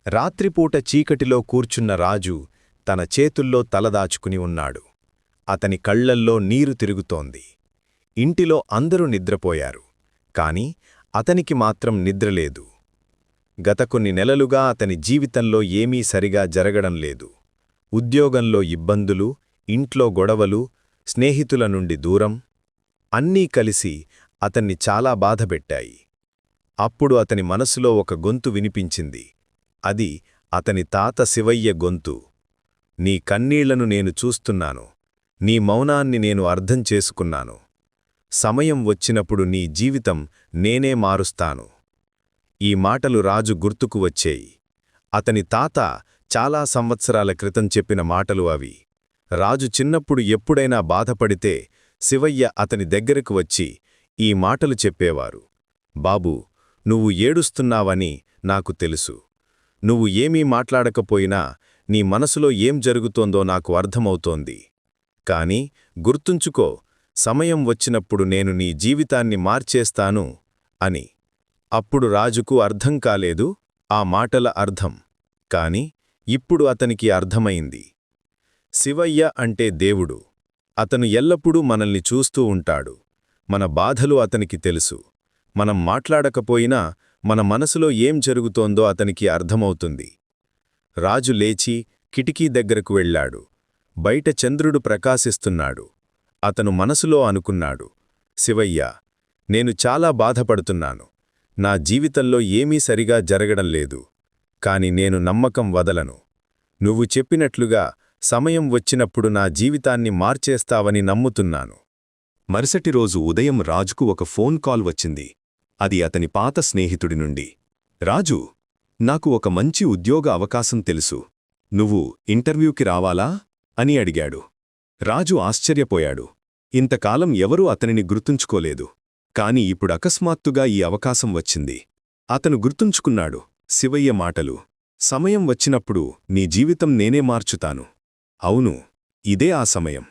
రాత్రిపూట చీకటిలో కూర్చున్న రాజు తన చేతుల్లో తలదాచుకుని ఉన్నాడు. అతని కళ్లల్లో నీరు తిరుగుతోంది. ఇంటిలో అందరూ నిద్రపోయారు, కాని అతనికి మాత్రం నిద్రలేదు. గత కొన్ని నెలలుగా అతని జీవితంలో ఏమీ సరిగా జరగడం లేదు. ఉద్యోగంలో ఇబ్బందులు, ఇంట్లో గొడవలు, స్నేహితుల నుండి దూరం అన్నీ కలిసి అతన్ని చాలా బాధపెట్టాయి. అప్పుడు అతని మనసులో ఒక గొంతు వినిపించింది. అది అతని తాత శివయ్య గొంతు. నీ కన్నీళ్లను నేను చూస్తున్నాను, నీ మౌనాన్ని నేను అర్థం చేసుకున్నాను. సమయం వచ్చినప్పుడు నీ జీవితం నేనే మారుస్తాను. ఈ మాటలు రాజు గుర్తుకు వచ్చేయి. అతని తాత చాలా సంవత్సరాల క్రితం చెప్పిన మాటలు అవి. రాజు చిన్నప్పుడు ఎప్పుడైనా బాధపడితే శివయ్య అతని దగ్గరకు వచ్చి ఈ మాటలు చెప్పేవారు. బాబూ, నువ్వు ఏడుస్తున్నావని నాకు తెలుసు. నువ్వు ఏమీ మాట్లాడకపోయినా నీ మనసులో ఏం జరుగుతోందో నాకు అర్థమవుతోంది. కాని గుర్తుంచుకో, సమయం వచ్చినప్పుడు నేను నీ జీవితాన్ని మార్చేస్తాను అని. అప్పుడు రాజుకు అర్థం కాలేదు ఆ మాటల అర్థం. కాని ఇప్పుడు అతనికి అర్థమైంది. శివయ్య అంటే దేవుడు. అతను ఎల్లప్పుడూ మనల్ని చూస్తూ ఉంటాడు. మన బాధలు అతనికి తెలుసు. మనం మాట్లాడకపోయినా మన మనసులో ఏం జరుగుతోందో అతనికి అర్థమవుతుంది. రాజు లేచి కిటికీ దగ్గరకు వెళ్లాడు. బయట చంద్రుడు ప్రకాశిస్తున్నాడు. అతను మనసులో అనుకున్నాడు, శివయ్య, నేను చాలా బాధపడుతున్నాను. నా జీవితంలో ఏమీ సరిగా జరగడం లేదు. కాని నేను నమ్మకం వదలను. నువ్వు చెప్పినట్లుగా సమయం వచ్చినప్పుడు నా జీవితాన్ని మార్చేస్తావని నమ్ముతున్నాను. మరుసటి రోజు ఉదయం రాజుకు ఒక ఫోన్ కాల్ వచ్చింది. అది అతని పాత స్నేహితుడి నుండి. రాజూ, నాకు ఒక మంచి ఉద్యోగ అవకాశం తెలుసు. నువ్వు ఇంటర్వ్యూకి రావాలా అని అడిగాడు. రాజు ఆశ్చర్యపోయాడు. ఇంతకాలం ఎవరూ అతనిని గుర్తుంచుకోలేదు. కాని ఇప్పుడు అకస్మాత్తుగా ఈ అవకాశం వచ్చింది. అతను గుర్తుంచుకున్నాడు శివయ్య మాటలు. సమయం వచ్చినప్పుడు నీ జీవితం నేనే మార్చుతాను. అవును, ఇదే ఆ సమయం.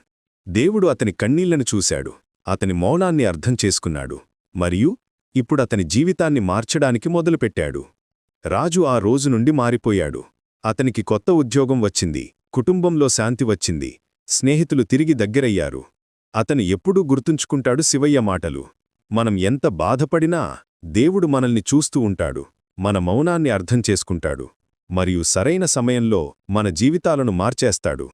దేవుడు అతని కన్నీళ్లను చూశాడు. అతని మౌనాన్ని అర్థం చేసుకున్నాడు. మరియు ఇప్పుడతని జీవితాన్ని మార్చడానికి మొదలుపెట్టాడు. రాజు ఆ రోజు నుండి మారిపోయాడు. అతనికి కొత్త ఉద్యోగం వచ్చింది. కుటుంబంలో శాంతి వచ్చింది. స్నేహితులు తిరిగి దగ్గరయ్యారు. అతను ఎప్పుడూ గుర్తుంచుకుంటాడు శివయ్య మాటలు. మనం ఎంత బాధపడినా దేవుడు మనల్ని చూస్తూ ఉంటాడు. మన మౌనాన్ని అర్థం చేసుకుంటాడు. మరియు సరైన సమయంలో మన జీవితాలను మార్చేస్తాడు.